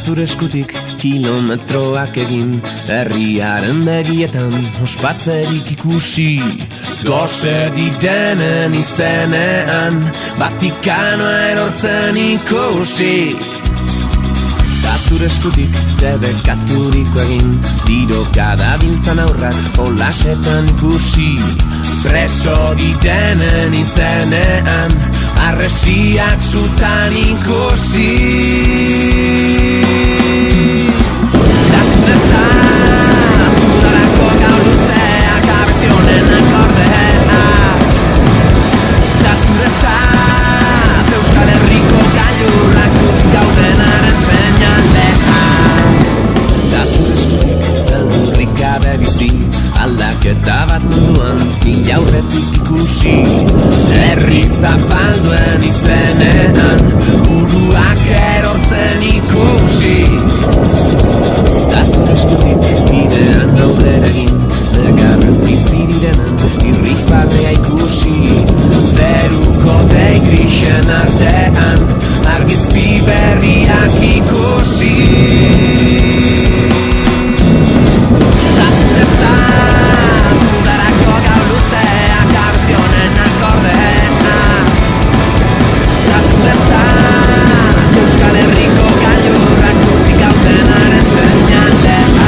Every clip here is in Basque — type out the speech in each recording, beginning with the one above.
zure eskutik kilometroak egin, herriaren begietan ospatzerik ikusi. Gose direnen izenean Vatikanoa erortzen ikusi. Zure eskutik debekaturiko egin, tiroka dabiltzan aurrak jolasetan ikusi. Preso direnen izenean harresiak sutan ikusi. Da zuretzat udarako gau luzeak abesti honen akordea. Da zuretzat Euskal Herriko gailurrak zutik gaudenaren seinalea. Da zure eskutik beldurrik gabe bizi, aldaketa bat munduan mila aurretik ikusi. Herri zapalduen izenean buruak erortzen ikusi. Da zure eskutik bidean aurrera egin, negarrez bizi direnen irrifarrea ikusi. Zeruko dei grisen artean argizpi berriak ikusi. Da zuretzat udarako gau luzeak abesti honen akordea. Da zuretzat Euskal Herriko gailurrak zutik gaudenaren seinalea.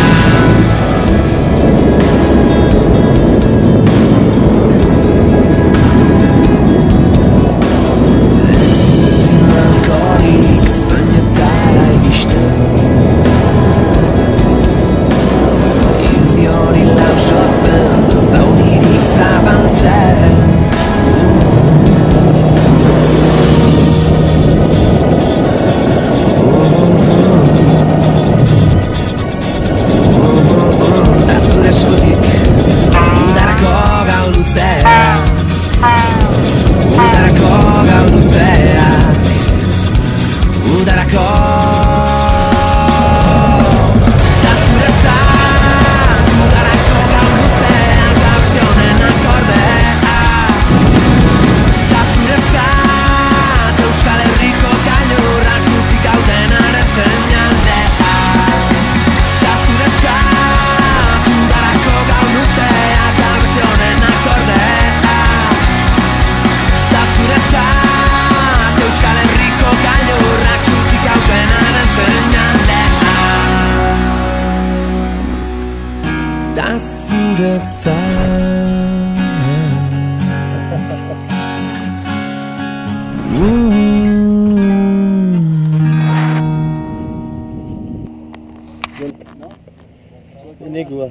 Ini gua.